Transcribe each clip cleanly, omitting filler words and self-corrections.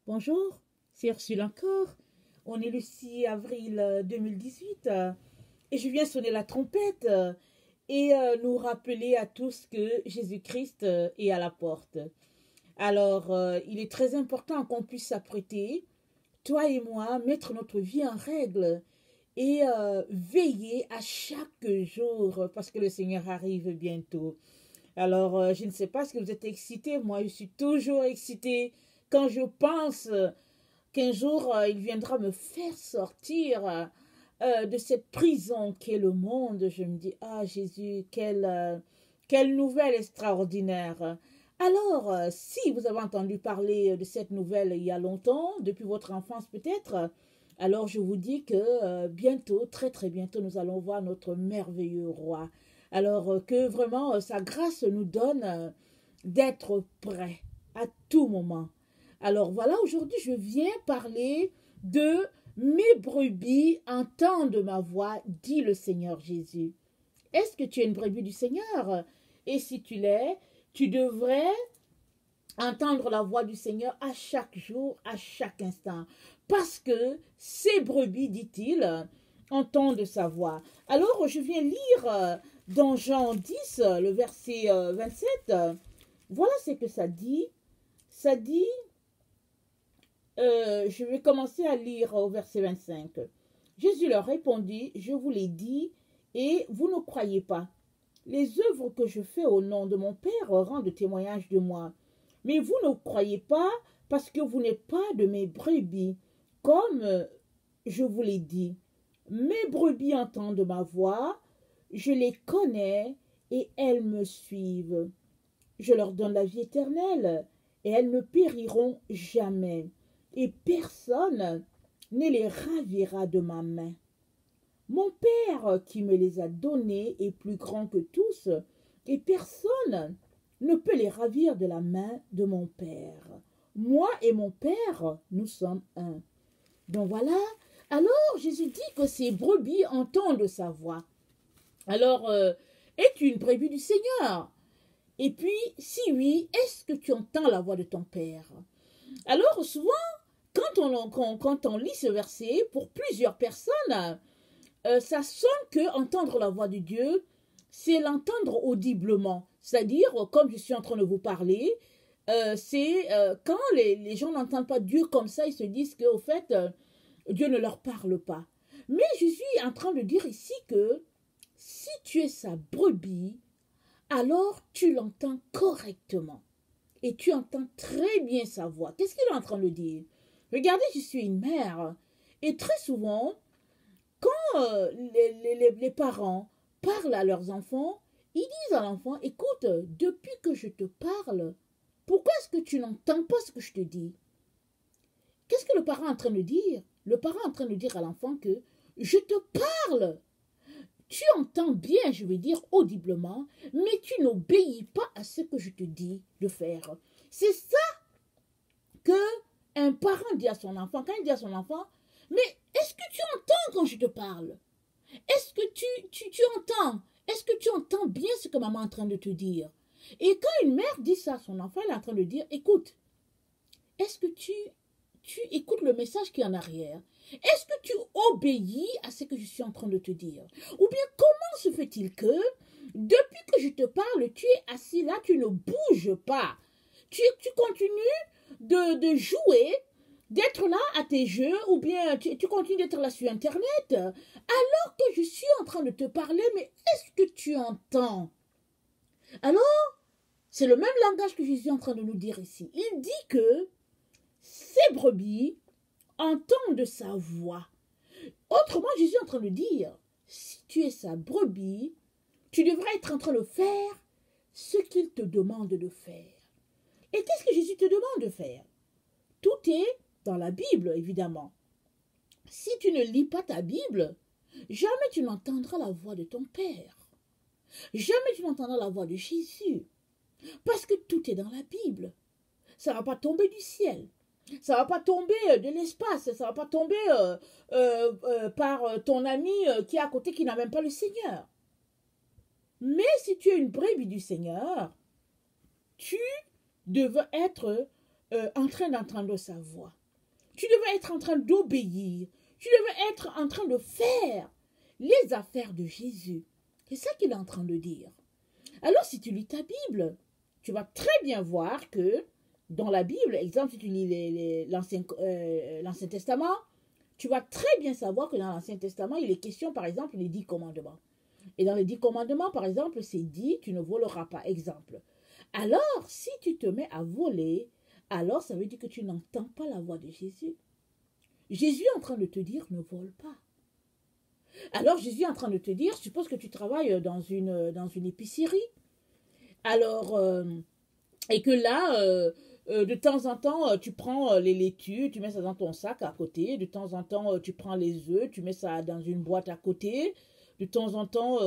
Bonjour, c'est Ursule encore. On est le 6 avril 2018 et je viens sonner la trompette et nous rappeler à tous que Jésus-Christ est à la porte. Alors, il est très important qu'on puisse s'apprêter, toi et moi, mettre notre vie en règle et veiller à chaque jour parce que le Seigneur arrive bientôt. Alors, je ne sais pas si vous êtes excités. Moi, je suis toujours excitée quand je pense qu'un jour, il viendra me faire sortir de cette prison qu'est le monde. Je me dis, ah Jésus, quelle nouvelle extraordinaire. Alors, si vous avez entendu parler de cette nouvelle il y a longtemps, depuis votre enfance peut-être, alors je vous dis que bientôt, très très bientôt, nous allons voir notre merveilleux roi. Alors que vraiment sa grâce nous donne d'être prêts à tout moment. Alors voilà, aujourd'hui je viens parler de mes brebis entendent ma voix, dit le Seigneur Jésus. Est-ce que tu es une brebis du Seigneur? Et si tu l'es, tu devrais entendre la voix du Seigneur à chaque jour, à chaque instant. Parce que ces brebis, dit-il, entendent sa voix. Alors je viens lire dans Jean 10, le verset 27. Voilà ce que ça dit. Ça dit, je vais commencer à lire au verset 25. Jésus leur répondit, je vous l'ai dit, et vous ne croyez pas. Les œuvres que je fais au nom de mon Père rendent témoignage de moi. Mais vous ne croyez pas parce que vous n'êtes pas de mes brebis, comme je vous l'ai dit. Mes brebis entendent ma voix, je les connais et elles me suivent. Je leur donne la vie éternelle et elles ne périront jamais. Et personne ne les ravira de ma main. Mon Père qui me les a donnés est plus grand que tous, et personne ne peut les ravir de la main de mon Père. Moi et mon Père, nous sommes un. Donc voilà. Alors Jésus dit que ces brebis entendent sa voix. Alors, es-tu une brebis du Seigneur? Et puis, si oui, est-ce que tu entends la voix de ton Père? Alors souvent, quand on lit ce verset, pour plusieurs personnes, ça sonne que entendre la voix de Dieu, c'est l'entendre audiblement. C'est-à-dire, comme je suis en train de vous parler, c'est quand les gens n'entendent pas Dieu comme ça, ils se disent qu'au fait, Dieu ne leur parle pas. Mais je suis en train de dire ici que si tu es sa brebis, alors tu l'entends correctement. Et tu entends très bien sa voix. Qu'est-ce qu'il est en train de dire? Regardez, je suis une mère. Et très souvent, quand les parents parlent à leurs enfants, ils disent à l'enfant, écoute, depuis que je te parle, pourquoi est-ce que tu n'entends pas ce que je te dis? Qu'est-ce que le parent est en train de dire? Le parent est en train de dire à l'enfant que je te parle. Tu entends bien, je veux dire, audiblement, mais tu n'obéis pas à ce que je te dis de faire. C'est ça que un parent dit à son enfant. Quand il dit à son enfant, mais est-ce que tu entends quand je te parle? Est-ce que tu entends? Est-ce que tu entends bien ce que maman est en train de te dire? Et quand une mère dit ça à son enfant, elle est en train de dire, écoute, est-ce que tu écoutes le message qui est en arrière? Est-ce que tu obéis à ce que je suis en train de te dire? Ou bien comment se fait-il que, depuis que je te parle, tu es assis là, tu ne bouges pas? Tu continues de jouer, d'être là à tes jeux, ou bien tu continues d'être là sur Internet, alors que je suis en train de te parler, mais est-ce que tu entends? Alors, c'est le même langage que Jésus est en train de nous dire ici. Il dit que ces brebis entendent sa voix. Autrement, Jésus est en train de dire, si tu es sa brebis, tu devrais être en train de faire ce qu'il te demande de faire. Et qu'est-ce que Jésus te demande de faire? Tout est dans la Bible, évidemment. Si tu ne lis pas ta Bible, jamais tu n'entendras la voix de ton Père. Jamais tu n'entendras la voix de Jésus. Parce que tout est dans la Bible. Ça ne va pas tomber du ciel. Ça ne va pas tomber de l'espace. Ça ne va pas tomber par ton ami qui est à côté qui n'a même pas le Seigneur. Mais si tu es une brebis du Seigneur, tu devais être en train d'entendre sa voix. Tu devais être en train d'obéir. Tu devais être en train de faire les affaires de Jésus. C'est ça qu'il est en train de dire. Alors, si tu lis ta Bible, tu vas très bien voir que dans la Bible, exemple, si tu lis l'Ancien Testament, tu vas très bien savoir que dans l'Ancien Testament, il est question, par exemple, des 10 commandements. Et dans les 10 commandements, par exemple, c'est dit, tu ne voleras pas, exemple. Alors, si tu te mets à voler, alors ça veut dire que tu n'entends pas la voix de Jésus. Jésus est en train de te dire, ne vole pas. Alors, Jésus est en train de te dire, suppose que tu travailles dans une épicerie. Alors, et que là, de temps en temps, tu prends les laitues, tu mets ça dans ton sac à côté. De temps en temps, tu prends les œufs, tu mets ça dans une boîte à côté. De temps en temps,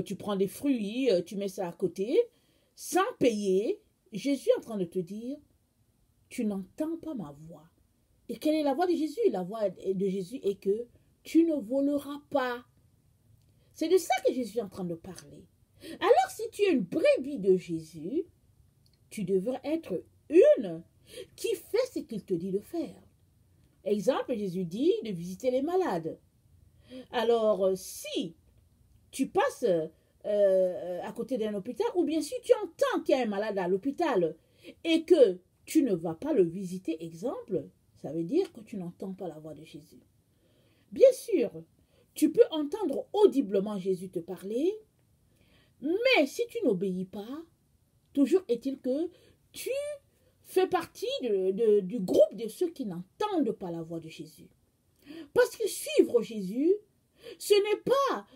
tu prends des fruits, tu mets ça à côté. Sans payer, Jésus est en train de te dire, tu n'entends pas ma voix. Et quelle est la voix de Jésus? La voix de Jésus est que tu ne voleras pas. C'est de ça que Jésus est en train de parler. Alors, si tu es une brebis de Jésus, tu devrais être une qui fait ce qu'il te dit de faire. Exemple, Jésus dit de visiter les malades. Alors, si tu passes à côté d'un hôpital, ou bien si tu entends qu'il y a un malade à l'hôpital et que tu ne vas pas le visiter, exemple, ça veut dire que tu n'entends pas la voix de Jésus. Bien sûr, tu peux entendre audiblement Jésus te parler, mais si tu n'obéis pas, toujours est-il que tu fais partie du groupe de ceux qui n'entendent pas la voix de Jésus. Parce que suivre Jésus, ce n'est pas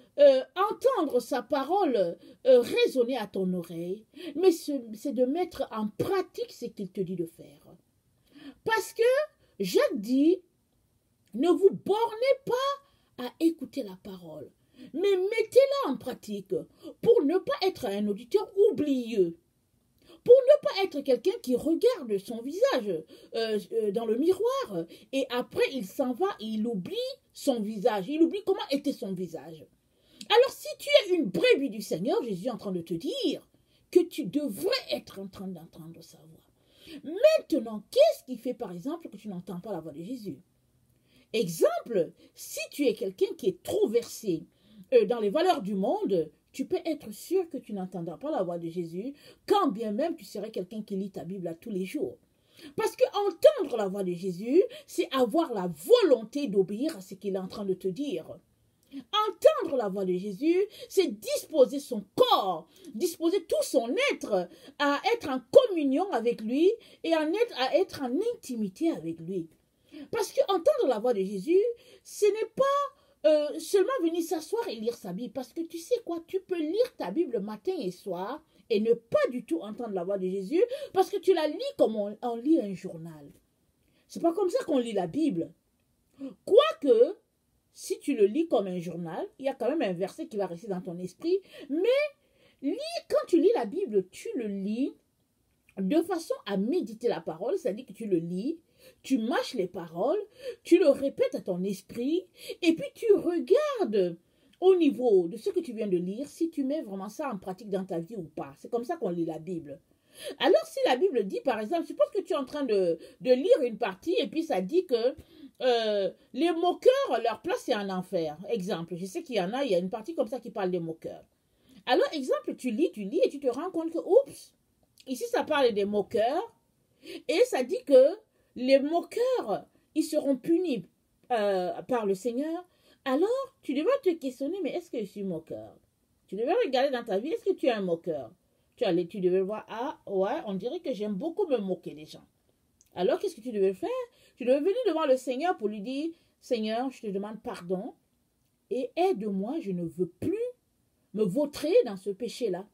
entendre sa parole résonner à ton oreille, mais c'est de mettre en pratique ce qu'il te dit de faire. Parce que Jacques dit, ne vous bornez pas à écouter la parole, mais mettez-la en pratique pour ne pas être un auditeur oublieux. Pour ne pas être quelqu'un qui regarde son visage dans le miroir et après il s'en va et il oublie son visage, il oublie comment était son visage. Alors si tu es une brebis du Seigneur, Jésus est en train de te dire que tu devrais être en train d'entendre sa voix. Maintenant, qu'est-ce qui fait par exemple que tu n'entends pas la voix de Jésus? Exemple, si tu es quelqu'un qui est trop versé dans les valeurs du monde, tu peux être sûr que tu n'entendras pas la voix de Jésus, quand bien même tu serais quelqu'un qui lit ta Bible à tous les jours. Parce que entendre la voix de Jésus, c'est avoir la volonté d'obéir à ce qu'il est en train de te dire. Entendre la voix de Jésus, c'est disposer son corps, disposer tout son être à être en communion avec lui et à être en intimité avec lui. Parce que entendre la voix de Jésus, ce n'est pas seulement venir s'asseoir et lire sa Bible. Parce que tu sais quoi, tu peux lire ta Bible matin et soir et ne pas du tout entendre la voix de Jésus parce que tu la lis comme on lit un journal. C'est pas comme ça qu'on lit la Bible. Quoique, si tu le lis comme un journal, il y a quand même un verset qui va rester dans ton esprit. Mais quand tu lis la Bible, tu le lis de façon à méditer la parole, c'est-à-dire que tu le lis, tu mâches les paroles, tu le répètes à ton esprit, et puis tu regardes au niveau de ce que tu viens de lire, si tu mets vraiment ça en pratique dans ta vie ou pas. C'est comme ça qu'on lit la Bible. Alors si la Bible dit, par exemple, suppose que tu es en train de lire une partie, et puis ça dit que les moqueurs, leur place c'est en enfer. Exemple, je sais qu'il y en a, il y a une partie comme ça qui parle des moqueurs. Alors, exemple, tu lis et tu te rends compte que, oups, ici ça parle des moqueurs, et ça dit que les moqueurs, ils seront punis par le Seigneur. Alors, tu devrais te questionner, mais est-ce que je suis moqueur? Tu devrais regarder dans ta vie, est-ce que tu es un moqueur? Tu devais voir, ah ouais, on dirait que j'aime beaucoup me moquer des gens. Alors, qu'est-ce que tu devais faire? Tu devais venir devant le Seigneur pour lui dire, Seigneur, je te demande pardon et aide-moi, je ne veux plus me vautrer dans ce péché-là.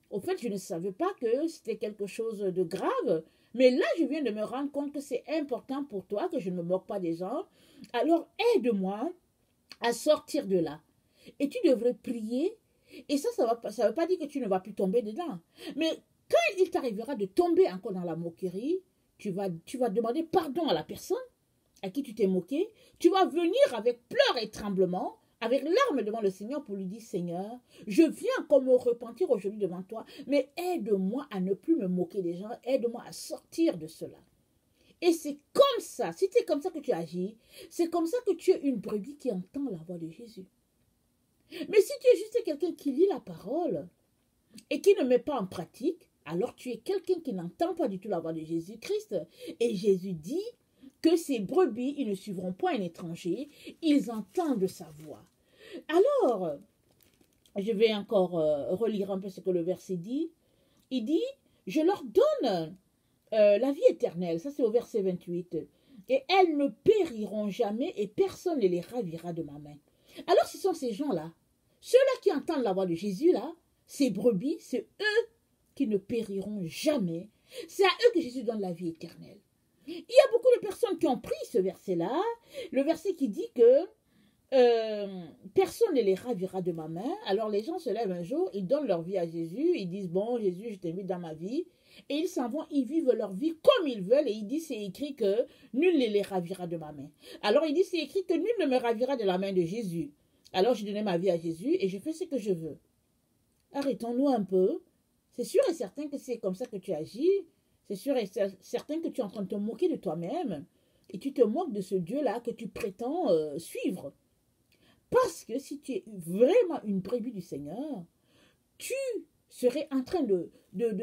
Au fait, je ne savais pas que c'était quelque chose de grave, mais là, je viens de me rendre compte que c'est important pour toi, que je ne me moque pas des gens. Alors, aide-moi à sortir de là. Et tu devrais prier. Et ça ne veut pas dire que tu ne vas plus tomber dedans. Mais quand il t'arrivera de tomber encore dans la moquerie, tu vas demander pardon à la personne à qui tu t'es moqué. Tu vas venir avec pleurs et tremblements, avec larmes devant le Seigneur pour lui dire, Seigneur, je viens comme me repentir aujourd'hui devant toi, mais aide-moi à ne plus me moquer des gens, aide-moi à sortir de cela. Et c'est comme ça, si c'est comme ça que tu agis, c'est comme ça que tu es une brebis qui entend la voix de Jésus. Mais si tu es juste quelqu'un qui lit la parole et qui ne met pas en pratique, alors tu es quelqu'un qui n'entend pas du tout la voix de Jésus-Christ. Et Jésus dit que ces brebis, ils ne suivront pas un étranger, ils entendent sa voix. Alors, je vais encore relire un peu ce que le verset dit. Il dit, je leur donne la vie éternelle, ça c'est au verset 28, et elles ne périront jamais et personne ne les ravira de ma main. Alors ce sont ces gens-là, ceux-là qui entendent la voix de Jésus, là, ces brebis, c'est eux qui ne périront jamais. C'est à eux que Jésus donne la vie éternelle. Il y a beaucoup de personnes qui ont pris ce verset-là, le verset qui dit que personne ne les ravira de ma main. Alors les gens se lèvent un jour, ils donnent leur vie à Jésus, ils disent, bon Jésus, je t'invite dans ma vie. Et ils s'en vont, ils vivent leur vie comme ils veulent. Et il dit, c'est écrit que nul ne les ravira de ma main. Alors il dit, c'est écrit que nul ne me ravira de la main de Jésus. Alors j'ai donné ma vie à Jésus et je fais ce que je veux. Arrêtons-nous un peu. C'est sûr et certain que c'est comme ça que tu agis. C'est sûr et certain que tu es en train de te moquer de toi-même. Et tu te moques de ce Dieu-là que tu prétends suivre. Parce que si tu es vraiment une brebis du Seigneur, tu serais en train de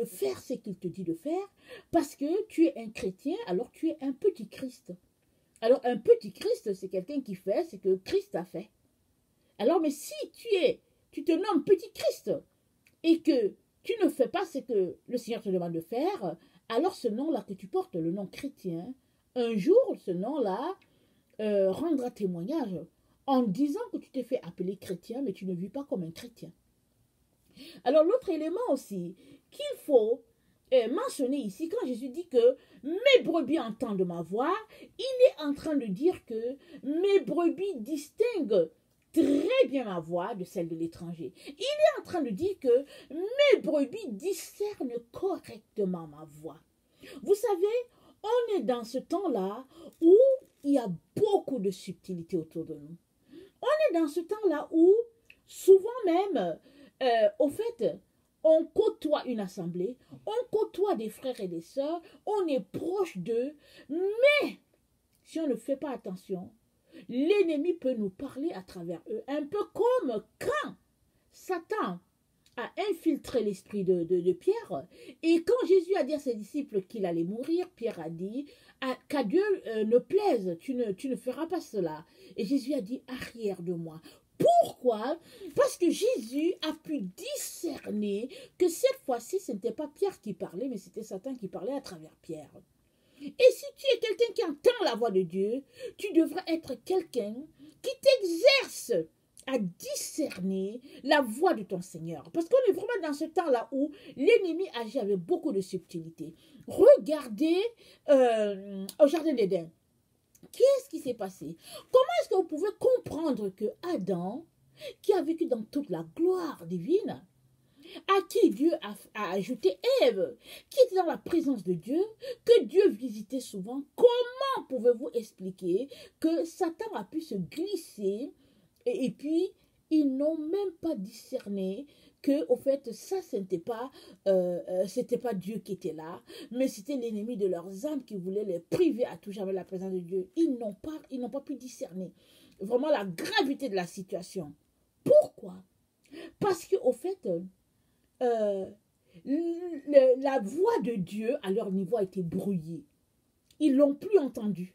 faire ce qu'il te dit de faire. Parce que tu es un chrétien, alors tu es un petit Christ. Alors un petit Christ, c'est quelqu'un qui fait ce que Christ a fait. Alors, mais si tu te nommes petit Christ et que tu ne fais pas ce que le Seigneur te demande de faire, alors ce nom-là que tu portes, le nom chrétien, un jour, ce nom-là rendra témoignage en disant que tu t'es fait appeler chrétien, mais tu ne vis pas comme un chrétien. Alors, l'autre élément aussi qu'il faut mentionner ici, quand Jésus dit que mes brebis entendent ma voix, il est en train de dire que mes brebis distinguent très bien ma voix de celle de l'étranger. Il est en train de dire que mes brebis discernent correctement ma voix. Vous savez, on est dans ce temps-là où il y a beaucoup de subtilité autour de nous. On est dans ce temps-là où, souvent même, au fait, on côtoie une assemblée, on côtoie des frères et des sœurs, on est proche d'eux, mais si on ne fait pas attention, l'ennemi peut nous parler à travers eux, un peu comme quand Satan a infiltré l'esprit de Pierre, et quand Jésus a dit à ses disciples qu'il allait mourir, Pierre a dit, qu'à Dieu ne plaise, tu ne feras pas cela. Et Jésus a dit, arrière de moi. Pourquoi? Parce que Jésus a pu discerner que cette fois-ci, ce n'était pas Pierre qui parlait, mais c'était Satan qui parlait à travers Pierre. Et si tu es quelqu'un qui entend la voix de Dieu, tu devrais être quelqu'un qui t'exerce à discerner la voix de ton Seigneur. Parce qu'on est vraiment dans ce temps-là où l'ennemi agit avec beaucoup de subtilité. Regardez au Jardin d'Éden. Qu'est-ce qui s'est passé? Comment est-ce que vous pouvez comprendre que Adam, qui a vécu dans toute la gloire divine, à qui Dieu a ajouté Ève, qui était dans la présence de Dieu, que Dieu visitait souvent, comment pouvez-vous expliquer que Satan a pu se glisser et puis ils n'ont même pas discerné que, au fait, ça, c'était pas Dieu qui était là, mais c'était l'ennemi de leurs âmes qui voulait les priver à tout jamais de la présence de Dieu. Ils n'ont pas pu discerner vraiment la gravité de la situation. Pourquoi? Parce que, au fait, la voix de Dieu à leur niveau a été brouillée. Ils l'ont plus entendu.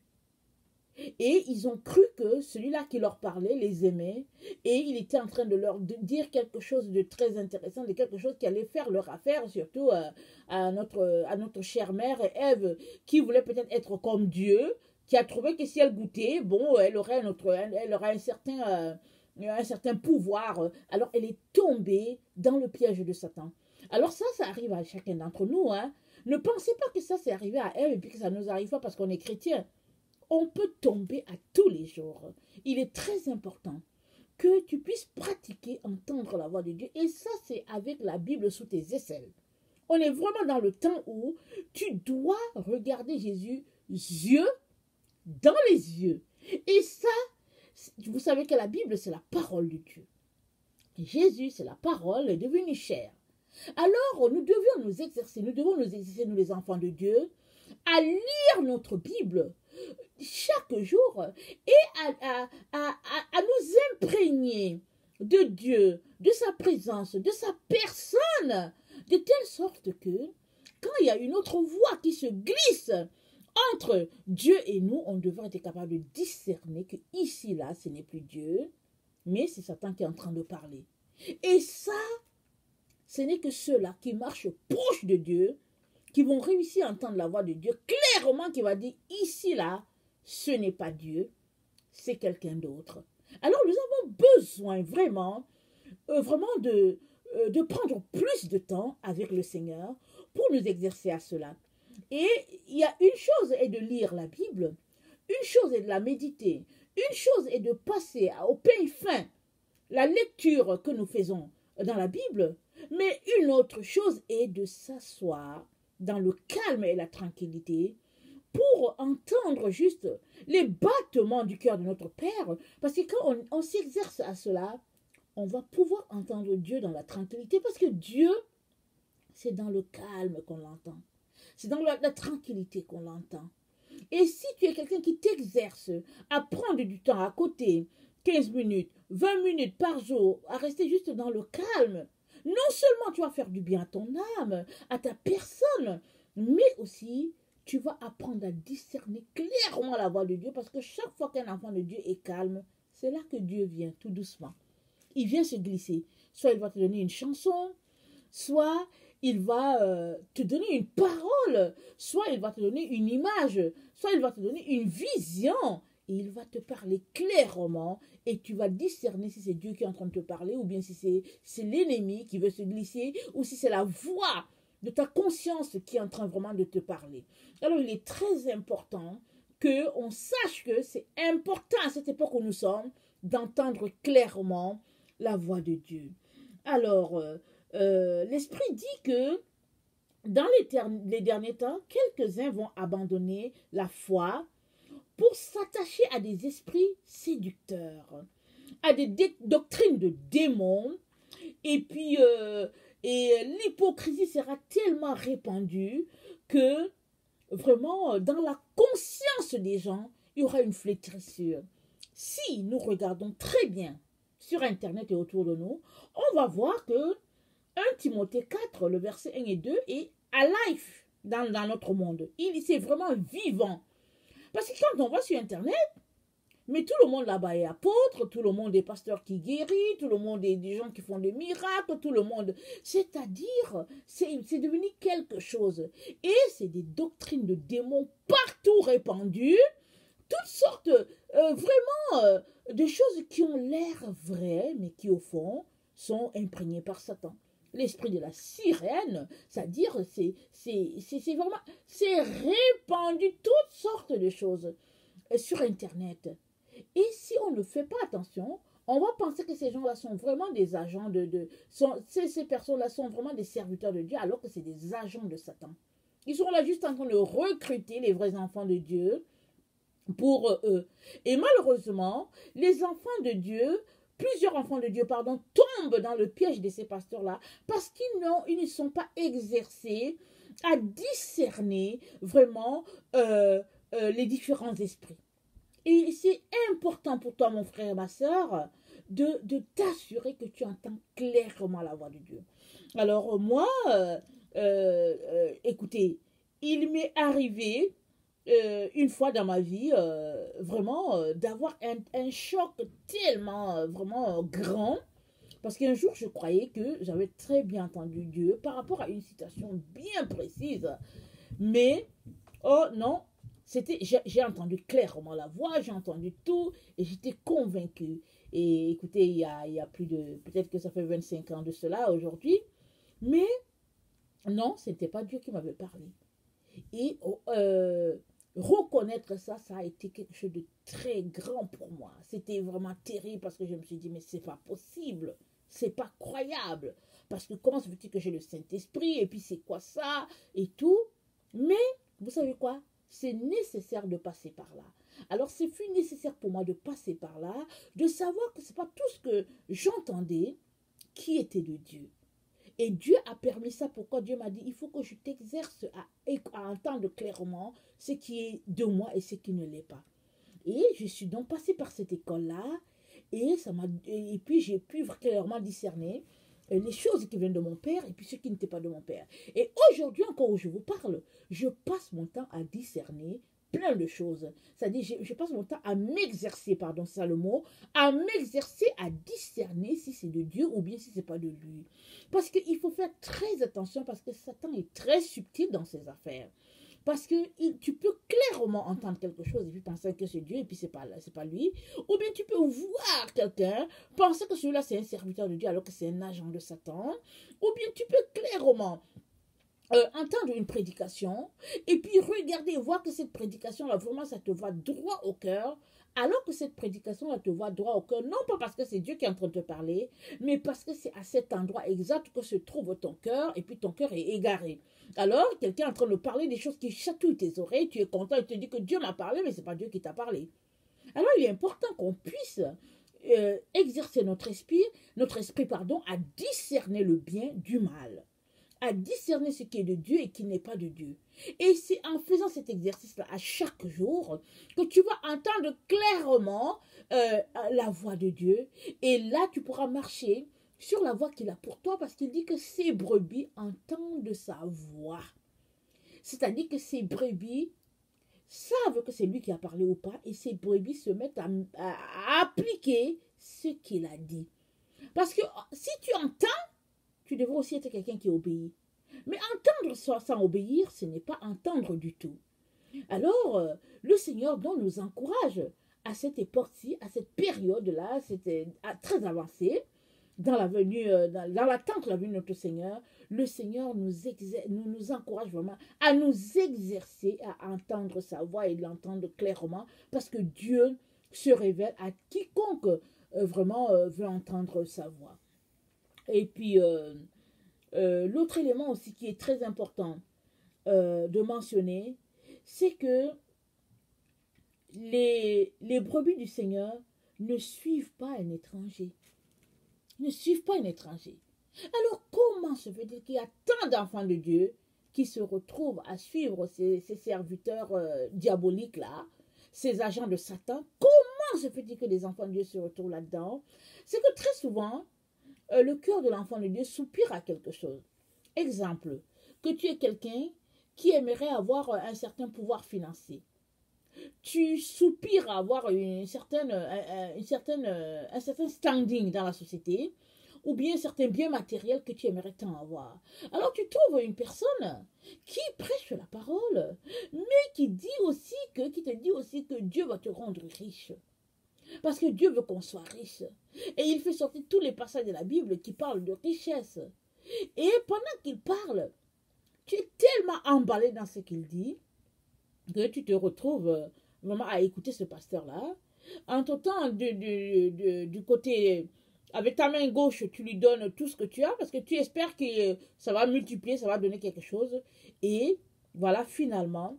Et ils ont cru que celui-là qui leur parlait les aimait et il était en train de leur dire quelque chose de très intéressant, de quelque chose qui allait faire leur affaire, surtout à notre chère mère Ève, qui voulait peut-être être comme Dieu, qui a trouvé que si elle goûtait, bon, elle aurait un certain pouvoir. Alors elle est tombée dans le piège de Satan. Alors ça arrive à chacun d'entre nous. Hein. Ne pensez pas que ça c'est arrivé à Ève et puis que ça ne nous arrive pas parce qu'on est chrétien. On peut tomber à tous les jours. Il est très important que tu puisses pratiquer, entendre la voix de Dieu. Et ça, c'est avec la Bible sous tes aisselles. On est vraiment dans le temps où tu dois regarder Jésus yeux dans les yeux. Et ça, vous savez que la Bible, c'est la parole de Dieu. Et Jésus, c'est la parole, est devenu chair. Alors, nous devons nous exercer, nous les enfants de Dieu, à lire notre Bible chaque jour et à nous imprégner de Dieu, de sa présence, de sa personne, de telle sorte que quand il y a une autre voix qui se glisse entre Dieu et nous, on devrait être capable de discerner que ici, là, ce n'est plus Dieu, mais c'est Satan qui est en train de parler. Et ça, ce n'est que ceux-là qui marchent proche de Dieu, qui vont réussir à entendre la voix de Dieu clairement, qui va dire ici, là, ce n'est pas Dieu, c'est quelqu'un d'autre. Alors nous avons besoin vraiment, de prendre plus de temps avec le Seigneur pour nous exercer à cela. Et il y a une chose est de lire la Bible, une chose est de la méditer, une chose est de passer au pain fin la lecture que nous faisons dans la Bible, mais une autre chose est de s'asseoir dans le calme et la tranquillité pour entendre juste les battements du cœur de notre Père. Parce que quand on s'exerce à cela, on va pouvoir entendre Dieu dans la tranquillité. Parce que Dieu, c'est dans le calme qu'on l'entend. C'est dans la tranquillité qu'on l'entend. Et si tu es quelqu'un qui t'exerce à prendre du temps à côté, 15 minutes, 20 minutes par jour, à rester juste dans le calme, non seulement tu vas faire du bien à ton âme, à ta personne, mais aussi tu vas apprendre à discerner clairement la voix de Dieu, parce que chaque fois qu'un enfant de Dieu est calme, c'est là que Dieu vient tout doucement. Il vient se glisser. Soit il va te donner une chanson, soit il va te donner une parole, soit il va te donner une image, soit il va te donner une vision. Et il va te parler clairement et tu vas discerner si c'est Dieu qui est en train de te parler ou bien si c'est l'ennemi qui veut se glisser ou si c'est la voix de ta conscience qui est en train vraiment de te parler. Alors il est très important qu'on sache que c'est important à cette époque où nous sommes d'entendre clairement la voix de Dieu. Alors, l'Esprit dit que dans les derniers temps, quelques-uns vont abandonner la foi pour s'attacher à des esprits séducteurs, à des doctrines de démons, et puis l'hypocrisie sera tellement répandue que vraiment dans la conscience des gens, il y aura une flétrissure. Si nous regardons très bien sur Internet et autour de nous, on va voir que 1 Timothée 4, le verset 1 et 2 est à life dans notre monde. C'est vraiment vivant. Parce que quand on va sur Internet, mais tout le monde là-bas est apôtre, tout le monde est pasteur qui guérit, tout le monde est des gens qui font des miracles, tout le monde. C'est-à-dire, c'est devenu quelque chose. Et c'est des doctrines de démons partout répandues, toutes sortes de choses qui ont l'air vraies, mais qui au fond sont imprégnées par Satan. L'esprit de la sirène, c'est-à-dire c'est vraiment, c'est répandu toutes sortes de choses sur Internet. Et si on ne fait pas attention, on va penser que ces gens-là sont vraiment des agents ces personnes-là sont vraiment des serviteurs de Dieu, alors que c'est des agents de Satan. Ils sont là juste en train de recruter les vrais enfants de Dieu pour eux. Et malheureusement, les enfants de Dieu, plusieurs enfants de Dieu, tombent dans le piège de ces pasteurs-là parce qu'ils ne sont pas exercés à discerner vraiment les différents esprits. Et c'est important pour toi, mon frère et ma soeur, de t'assurer que tu entends clairement la voix de Dieu. Alors moi, écoutez, il m'est arrivé une fois dans ma vie, vraiment, d'avoir un choc tellement, vraiment grand. Parce qu'un jour, je croyais que j'avais très bien entendu Dieu par rapport à une situation bien précise. Mais, oh non, j'ai entendu clairement la voix, j'ai entendu tout et j'étais convaincue. Et écoutez, il y a plus de, peut-être que ça fait 25 ans de cela aujourd'hui. Mais non, ce n'était pas Dieu qui m'avait parlé. Et reconnaître ça, ça a été quelque chose de très grand pour moi. C'était vraiment terrible parce que je me suis dit, mais c'est pas possible, c'est pas croyable. Parce que comment se fait-il que j'ai le Saint-Esprit et puis c'est quoi ça et tout. Mais vous savez quoi? C'est nécessaire de passer par là. Alors c'est fut nécessaire pour moi de passer par là, de savoir que c'est pas tout ce que j'entendais qui était de Dieu. Et Dieu a permis ça. Pourquoi Dieu m'a dit, il faut que je t'exerce à entendre clairement ce qui est de moi et ce qui ne l'est pas. Et je suis donc passée par cette école-là. Et puis j'ai pu clairement discerner les choses qui viennent de mon père et puis ce qui n'était pas de mon père. Et aujourd'hui encore où je vous parle, je passe mon temps à discerner plein de choses. C'est-à-dire, je passe mon temps à m'exercer, pardon, c'est ça le mot, à m'exercer à discerner si c'est de Dieu ou bien si c'est pas de lui. Parce qu'il faut faire très attention parce que Satan est très subtil dans ses affaires. Parce que tu peux clairement entendre quelque chose et puis penser que c'est Dieu et puis c'est pas lui. Ou bien tu peux voir quelqu'un, penser que celui-là c'est un serviteur de Dieu alors que c'est un agent de Satan. Ou bien tu peux clairement entendre une prédication et puis regarder et voir que cette prédication-là, vraiment, ça te va droit au cœur, alors que cette prédication-là te va droit au cœur, non pas parce que c'est Dieu qui est en train de te parler, mais parce que c'est à cet endroit exact que se trouve ton cœur, et puis ton cœur est égaré. Alors, quelqu'un est en train de parler des choses qui chatouillent tes oreilles, tu es content, il te dit que Dieu m'a parlé, mais ce n'est pas Dieu qui t'a parlé. Alors, il est important qu'on puisse exercer notre esprit, à discerner le bien du mal, à discerner ce qui est de Dieu et qui n'est pas de Dieu. Et c'est en faisant cet exercice-là à chaque jour que tu vas entendre clairement la voix de Dieu. Et là, tu pourras marcher sur la voie qu'il a pour toi parce qu'il dit que ses brebis entendent sa voix. C'est-à-dire que ces brebis savent que c'est lui qui a parlé ou pas et ces brebis se mettent à appliquer ce qu'il a dit. Parce que si tu entends, tu devrais aussi être quelqu'un qui obéit. Mais entendre sans obéir, ce n'est pas entendre du tout. Alors, le Seigneur donc nous encourage à cette époque-ci, à cette période-là, c'était très avancé, dans la venue, dans l'attente de la venue de notre Seigneur, le Seigneur nous encourage vraiment à nous exercer à entendre sa voix et l'entendre clairement, parce que Dieu se révèle à quiconque vraiment veut entendre sa voix. Et puis, l'autre élément aussi qui est très important de mentionner, c'est que les brebis du Seigneur ne suivent pas un étranger. Ne suivent pas un étranger. Alors, comment se fait-il qu'il y a tant d'enfants de Dieu qui se retrouvent à suivre ces serviteurs diaboliques-là, ces agents de Satan? Comment se fait-il que les enfants de Dieu se retrouvent là-dedans? C'est que très souvent, le cœur de l'enfant de Dieu soupire à quelque chose. Exemple, que tu es quelqu'un qui aimerait avoir un certain pouvoir financier. Tu soupires à avoir un certain standing dans la société ou bien un certain bien matériel que tu aimerais tant avoir. Alors tu trouves une personne qui prêche la parole, mais qui te dit aussi que Dieu va te rendre riche. Parce que Dieu veut qu'on soit riche. Et il fait sortir tous les passages de la Bible qui parlent de richesse. Et pendant qu'il parle, tu es tellement emballé dans ce qu'il dit que tu te retrouves vraiment à écouter ce pasteur-là. Entre-temps, du côté, avec ta main gauche, tu lui donnes tout ce que tu as parce que tu espères que ça va multiplier, ça va donner quelque chose. Et voilà, finalement,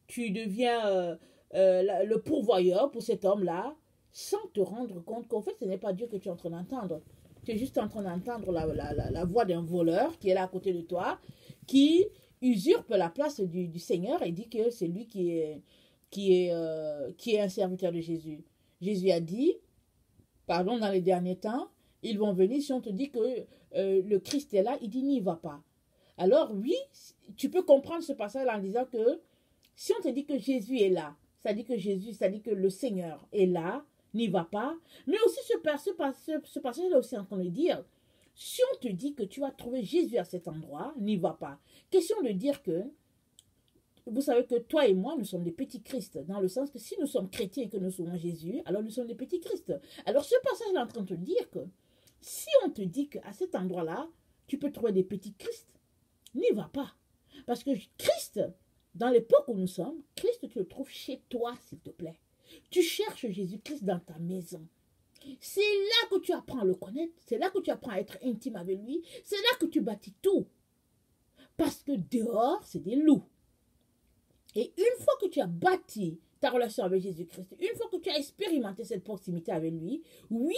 tu deviens le pourvoyeur pour cet homme-là sans te rendre compte qu'en fait, ce n'est pas Dieu que tu es en train d'entendre. Tu es juste en train d'entendre la voix d'un voleur qui est là à côté de toi, qui usurpe la place du Seigneur et dit que c'est lui qui est un serviteur de Jésus. Jésus a dit, pardon, dans les derniers temps, ils vont venir, si on te dit que le Christ est là, il dit n'y va pas. Alors oui, tu peux comprendre ce passage en disant que si on te dit que Jésus est là, ça dit que le Seigneur est là, n'y va pas. Mais aussi ce passage-là aussi en train de dire, si on te dit que tu vas trouver Jésus à cet endroit, n'y va pas. Question de dire que, vous savez que toi et moi, nous sommes des petits Christ, dans le sens que si nous sommes chrétiens et que nous sommes Jésus, alors nous sommes des petits Christ. Alors ce passage-là est en train de te dire que, si on te dit qu'à cet endroit-là, tu peux trouver des petits Christ, n'y va pas. Parce que Christ, dans l'époque où nous sommes, Christ, tu le trouves chez toi, s'il te plaît. Tu cherches Jésus-Christ dans ta maison. C'est là que tu apprends à le connaître. C'est là que tu apprends à être intime avec lui. C'est là que tu bâtis tout. Parce que dehors, c'est des loups. Et une fois que tu as bâti ta relation avec Jésus-Christ, une fois que tu as expérimenté cette proximité avec lui, oui,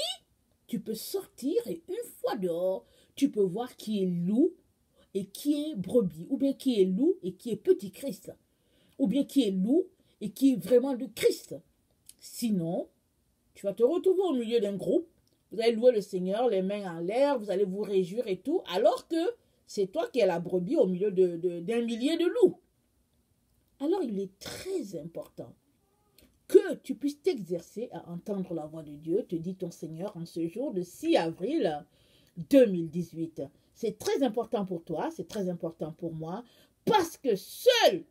tu peux sortir et une fois dehors, tu peux voir qui est loup et qui est brebis, ou bien qui est loup et qui est petit Christ, ou bien qui est loup et qui est vraiment le Christ. Sinon, tu vas te retrouver au milieu d'un groupe, vous allez louer le Seigneur, les mains en l'air, vous allez vous réjouir et tout, alors que c'est toi qui es la brebis au milieu d'un millier de loups. Alors il est très important que tu puisses t'exercer à entendre la voix de Dieu, te dit ton Seigneur en ce jour de 6 avril 2018. C'est très important pour toi, c'est très important pour moi, parce que seuls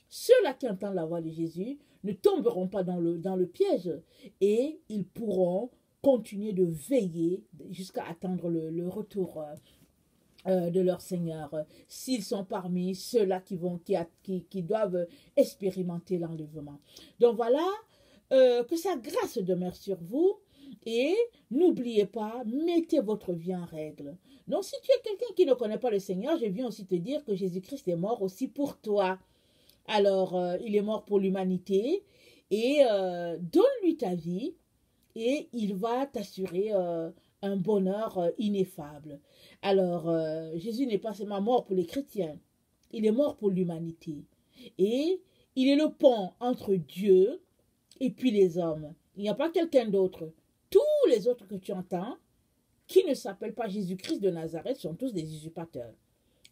ceux-là qui entendent la voix de Jésus ne tomberont pas dans le piège et ils pourront continuer de veiller jusqu'à attendre le retour de leur Seigneur, s'ils sont parmi ceux-là qui doivent expérimenter l'enlèvement. Donc voilà, que sa grâce demeure sur vous et n'oubliez pas, mettez votre vie en règle. Donc si tu es quelqu'un qui ne connaît pas le Seigneur, je viens aussi te dire que Jésus-Christ est mort aussi pour toi. Alors, il est mort pour l'humanité et donne-lui ta vie et il va t'assurer un bonheur ineffable. Alors, Jésus n'est pas seulement mort pour les chrétiens, il est mort pour l'humanité. Et il est le pont entre Dieu et puis les hommes. Il n'y a pas quelqu'un d'autre. Tous les autres que tu entends, qui ne s'appellent pas Jésus-Christ de Nazareth, sont tous des usurpateurs.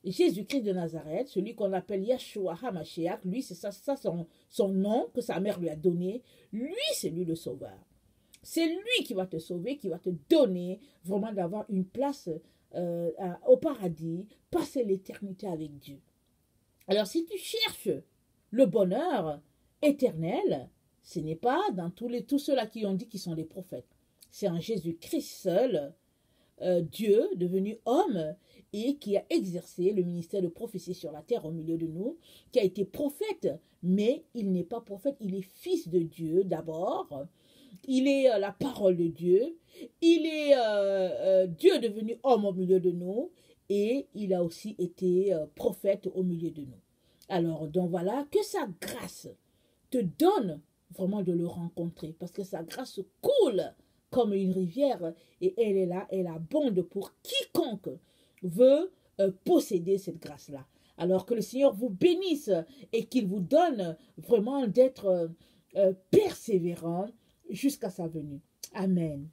Jésus-Christ de Nazareth, celui qu'on appelle Yeshua HaMashiach, lui, c'est ça son nom que sa mère lui a donné. Lui, c'est lui le sauveur. C'est lui qui va te sauver, qui va te donner vraiment d'avoir une place au paradis, passer l'éternité avec Dieu. Alors, si tu cherches le bonheur éternel, ce n'est pas dans tous ceux-là qui ont dit qu'ils sont des prophètes. C'est en Jésus-Christ seul, Dieu devenu homme et qui a exercé le ministère de prophétie sur la terre au milieu de nous, qui a été prophète, mais il n'est pas prophète, il est fils de Dieu d'abord. Il est la parole de Dieu, il est Dieu devenu homme au milieu de nous et il a aussi été prophète au milieu de nous. Alors, donc voilà, que sa grâce te donne vraiment de le rencontrer parce que sa grâce coule comme une rivière et elle est là, elle abonde pour quiconque veut posséder cette grâce-là. Alors que le Seigneur vous bénisse et qu'il vous donne vraiment d'être persévérant jusqu'à sa venue. Amen.